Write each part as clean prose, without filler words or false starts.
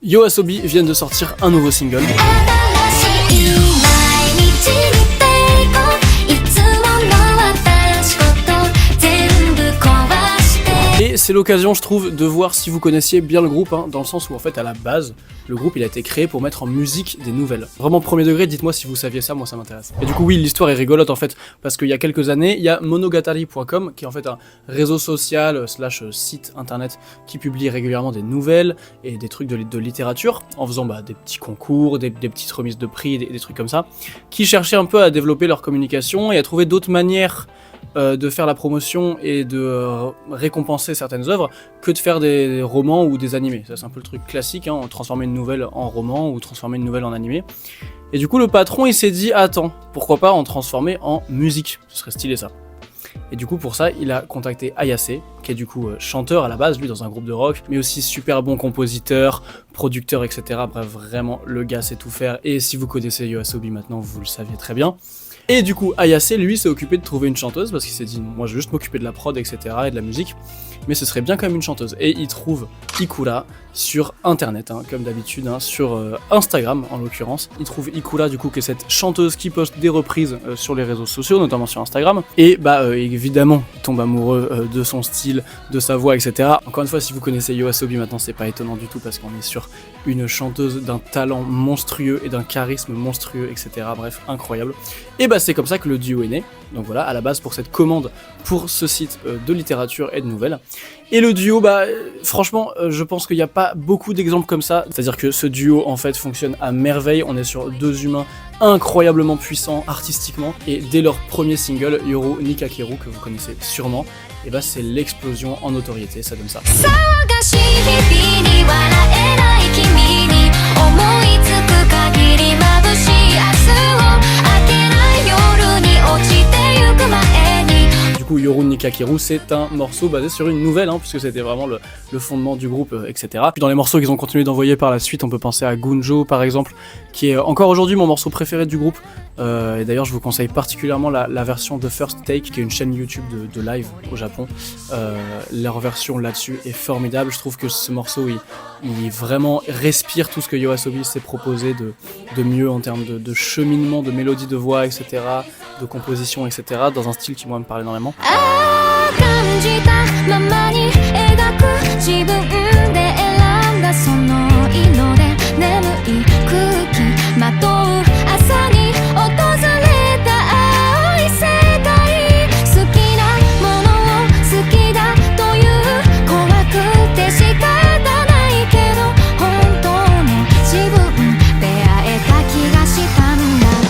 YOASOBI viennent de sortir un nouveau single. Et c'est l'occasion, je trouve, de voir si vous connaissiez bien le groupe, dans le sens où en fait à la base, le groupe il a été créé pour mettre en musique des nouvelles. Vraiment premier degré, dites-moi si vous saviez ça, moi ça m'intéresse. Et du coup oui, l'histoire est rigolote en fait, parce qu'il y a quelques années, il y a monogatari.com, qui est en fait un réseau social / site internet qui publie régulièrement des nouvelles et des trucs de littérature, en faisant des petits concours, des petites remises de prix, des trucs comme ça, qui cherchaient un peu à développer leur communication et à trouver d'autres manières de faire la promotion et de récompenser certaines œuvres que de faire des romans ou des animés. Ça c'est un peu le truc classique, transformer une nouvelle en roman ou transformer une nouvelle en animé. Et du coup le patron il s'est dit attends, pourquoi pas en transformer en musique, ce serait stylé ça. Et du coup pour ça il a contacté Ayase, qui est du coup chanteur à la base, lui dans un groupe de rock, mais aussi super bon compositeur, producteur, etc. Bref, vraiment le gars sait tout faire, et si vous connaissez YOASOBI maintenant vous le saviez très bien. Et du coup, Ayase, lui, s'est occupé de trouver une chanteuse, parce qu'il s'est dit, moi je vais juste m'occuper de la prod, etc., et de la musique, mais ce serait bien quand même une chanteuse. Et il trouve Ikura sur internet, comme d'habitude, sur Instagram en l'occurrence. Il trouve Ikura, du coup, qui est cette chanteuse qui poste des reprises sur les réseaux sociaux, notamment sur Instagram. Et évidemment, il tombe amoureux de son style, de sa voix, etc. Encore une fois, si vous connaissez YOASOBI maintenant, c'est pas étonnant du tout, parce qu'on est sur une chanteuse d'un talent monstrueux et d'un charisme monstrueux, etc. Bref, incroyable. Et c'est comme ça que le duo est né. Donc voilà, à la base pour cette commande pour ce site de littérature et de nouvelles. Et le duo, franchement, je pense qu'il n'y a pas beaucoup d'exemples comme ça. C'est-à-dire que ce duo, en fait, fonctionne à merveille. On est sur deux humains incroyablement puissants artistiquement. Et dès leur premier single, Yoru Nikakeru, que vous connaissez sûrement, c'est l'explosion en notoriété, ça donne ça. Du coup, Yoru Nikakeru, c'est un morceau basé sur une nouvelle, puisque c'était vraiment le fondement du groupe, etc. Puis dans les morceaux qu'ils ont continué d'envoyer par la suite, on peut penser à Gunjo par exemple, qui est encore aujourd'hui mon morceau préféré du groupe. Et d'ailleurs, je vous conseille particulièrement la version de First Take, qui est une chaîne YouTube de live au Japon. Leur version là-dessus est formidable. Je trouve que ce morceau, il vraiment respire tout ce que YOASOBI s'est proposé de mieux en termes de cheminement, de mélodie de voix, etc., de composition, etc., dans un style qui moi me parle énormément.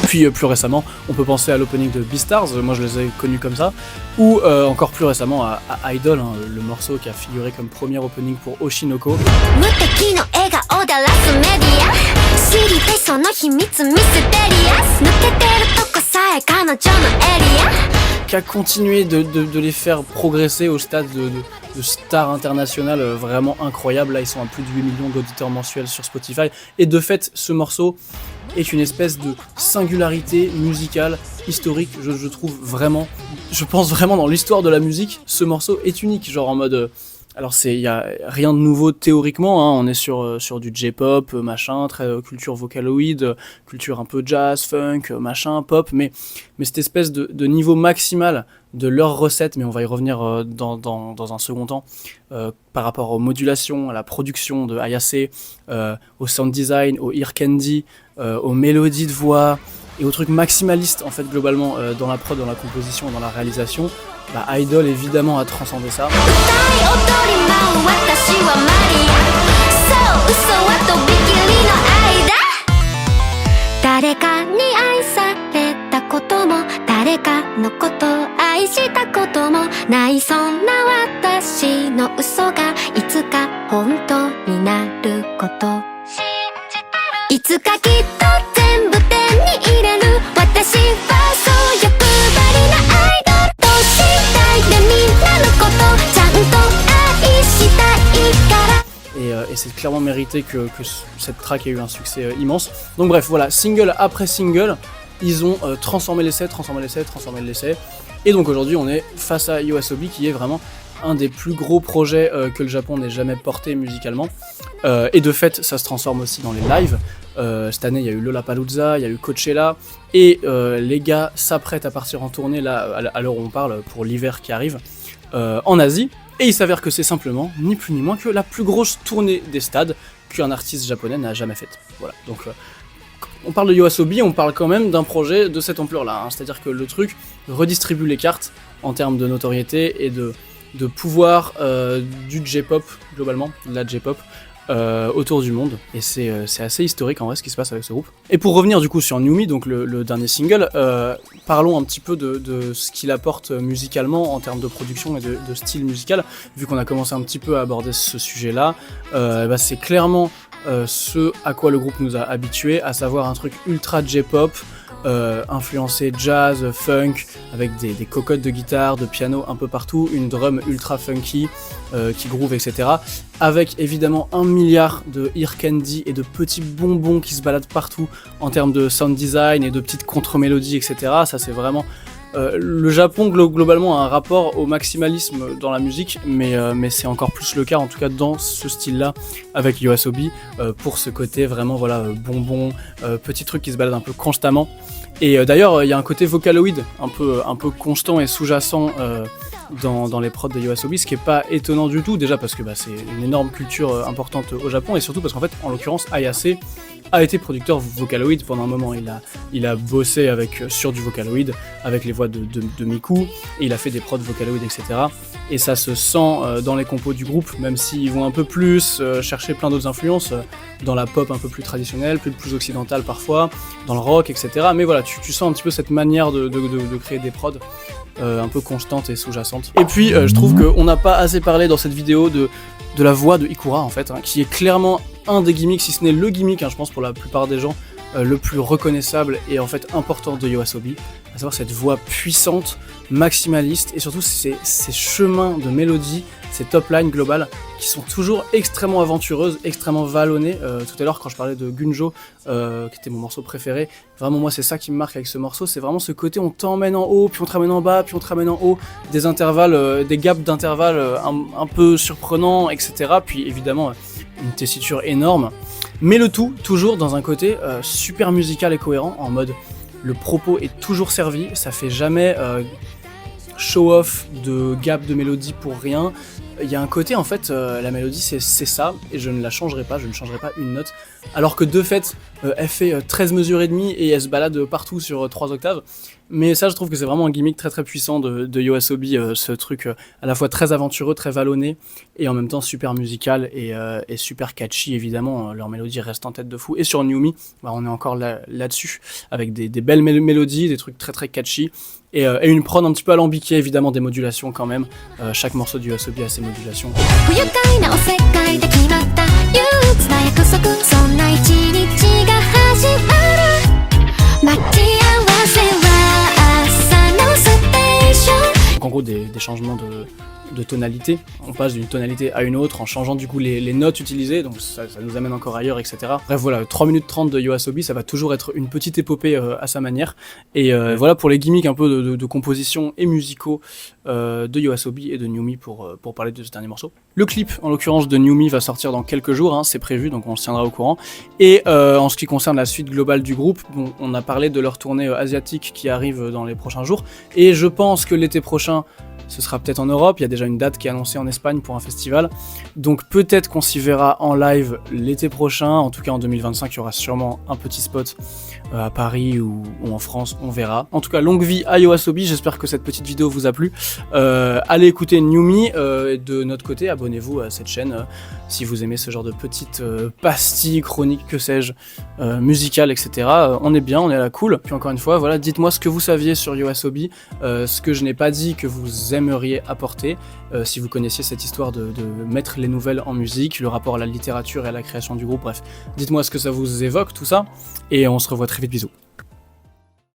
Puis plus récemment, on peut penser à l'opening de Beastars, moi je les ai connus comme ça, ou encore plus récemment à Idol, le morceau qui a figuré comme premier opening pour Oshinoko. Qui a continué de les faire progresser au stade de stars internationales vraiment incroyables. Là, ils sont à plus de 8 millions d'auditeurs mensuels sur Spotify. Et de fait, ce morceau est une espèce de singularité musicale, historique, je trouve vraiment. Je pense vraiment dans l'histoire de la musique, ce morceau est unique, genre en mode... Alors il y a rien de nouveau théoriquement, on est sur du J-pop, machin, très culture vocaloïde, culture un peu jazz, funk, machin, pop, mais cette espèce de niveau maximal de leur recette, mais on va y revenir dans un second temps, par rapport aux modulations, à la production de Ayase, au sound design, au ear candy, aux mélodies de voix, et aux trucs maximalistes en fait globalement dans la prod, dans la composition, dans la réalisation. Idol évidemment a transcendé ça. Et c'est clairement mérité que cette track ait eu un succès immense. Donc bref, voilà, single après single, ils ont transformé l'essai. Et donc aujourd'hui, on est face à YOASOBI qui est vraiment un des plus gros projets que le Japon n'ait jamais porté musicalement. Et de fait, ça se transforme aussi dans les lives. Cette année, il y a eu Lollapalooza, il y a eu Coachella, et les gars s'apprêtent à partir en tournée, là, à l'heure où on parle, pour l'hiver qui arrive, en Asie. Et il s'avère que c'est simplement, ni plus ni moins, que la plus grosse tournée des stades qu'un artiste japonais n'a jamais faite. Voilà, donc on parle de YOASOBI, on parle quand même d'un projet de cette ampleur-là, hein. C'est-à-dire que le truc redistribue les cartes en termes de notoriété et de pouvoir du J-pop, globalement, de la J-pop, autour du monde, et c'est assez historique en vrai ce qui se passe avec ce groupe. Et pour revenir du coup sur NewMe, donc le dernier single, parlons un petit peu de ce qu'il apporte musicalement en termes de production et de style musical, vu qu'on a commencé un petit peu à aborder ce sujet-là. C'est clairement ce à quoi le groupe nous a habitués, à savoir un truc ultra J-pop, influencé jazz, funk, avec des cocottes de guitare, de piano un peu partout, une drum ultra funky qui groove, etc. Avec évidemment 1 milliard de ear candy et de petits bonbons qui se baladent partout en termes de sound design et de petites contre-mélodies, etc. Ça c'est vraiment... le Japon globalement a un rapport au maximalisme dans la musique, mais c'est encore plus le cas en tout cas dans ce style-là avec YOASOBI, pour ce côté vraiment voilà bonbon, petit truc qui se balade un peu constamment. Et d'ailleurs il y a un côté Vocaloid un peu constant et sous-jacent dans les prods de YOASOBI, ce qui est pas étonnant du tout, déjà parce que c'est une énorme culture importante au Japon, et surtout parce qu'en fait en l'occurrence Ayase a été producteur Vocaloid pendant un moment. Il a bossé sur du Vocaloid avec les voix de Miku, et il a fait des prods Vocaloid, etc. Et ça se sent dans les compos du groupe, même s'ils vont un peu plus chercher plein d'autres influences, dans la pop un peu plus traditionnelle, plus occidentale parfois, dans le rock, etc. Mais voilà, tu sens un petit peu cette manière de créer des prods un peu constantes et sous-jacentes. Et puis je trouve qu'on n'a pas assez parlé dans cette vidéo de la voix de Ikura en fait, qui est clairement un des gimmicks, si ce n'est le gimmick, je pense pour la plupart des gens, le plus reconnaissable et en fait important de YOASOBI, à savoir cette voix puissante, maximaliste, et surtout ces chemins de mélodie, ces top lines globales qui sont toujours extrêmement aventureuses, extrêmement vallonnées. Tout à l'heure quand je parlais de Gunjo, qui était mon morceau préféré, vraiment moi c'est ça qui me marque avec ce morceau, c'est vraiment ce côté on t'emmène en haut, puis on te ramène en bas, puis on te ramène en haut, des intervalles, des gaps d'intervalles un peu surprenants, etc. Puis évidemment une tessiture énorme, mais le tout toujours dans un côté super musical et cohérent, en mode le propos est toujours servi, ça fait jamais show-off de gap de mélodie pour rien. Il y a un côté en fait, la mélodie c'est ça, et je ne la changerai pas, je ne changerai pas une note, alors que de fait elle fait 13 mesures et demie et elle se balade partout sur 3 octaves. Mais ça je trouve que c'est vraiment un gimmick très très puissant de YOASOBI, ce truc à la fois très aventureux, très vallonné, et en même temps super musical et super catchy évidemment, leur mélodie reste en tête de fou. Et sur NewMe, on est encore là-dessus, avec des belles mélodies, des trucs très très catchy, et une prod un petit peu alambiquée, évidemment des modulations quand même, chaque morceau de YOASOBI a ses modulations. Donc en gros des changements de tonalité, on passe d'une tonalité à une autre en changeant du coup les notes utilisées, donc ça nous amène encore ailleurs, etc. Bref voilà, 3 minutes 30 de YOASOBI, ça va toujours être une petite épopée à sa manière, et voilà pour les gimmicks un peu de composition et musicaux de YOASOBI et de NewMe pour parler de ce dernier morceau. Le clip en l'occurrence de NewMe va sortir dans quelques jours, c'est prévu, donc on se tiendra au courant. Et en ce qui concerne la suite globale du groupe, on a parlé de leur tournée asiatique qui arrive dans les prochains jours, et je pense que l'été prochain ce sera peut-être en Europe, il y a déjà une date qui est annoncée en Espagne pour un festival, donc peut-être qu'on s'y verra en live l'été prochain, en tout cas en 2025 il y aura sûrement un petit spot à Paris ou en France, on verra. En tout cas longue vie à YOASOBI, j'espère que cette petite vidéo vous a plu, allez écouter NewMe, de notre côté abonnez-vous à cette chaîne si vous aimez ce genre de petites pastilles, chroniques, que sais-je, musicales, etc. On est bien, on est à la cool. Puis encore une fois, voilà, dites-moi ce que vous saviez sur YOASOBI, ce que je n'ai pas dit que vous aimeriez apporter, si vous connaissiez cette histoire de mettre les nouvelles en musique, le rapport à la littérature et à la création du groupe, bref, dites-moi ce que ça vous évoque tout ça, et on se revoit très vite, bisous.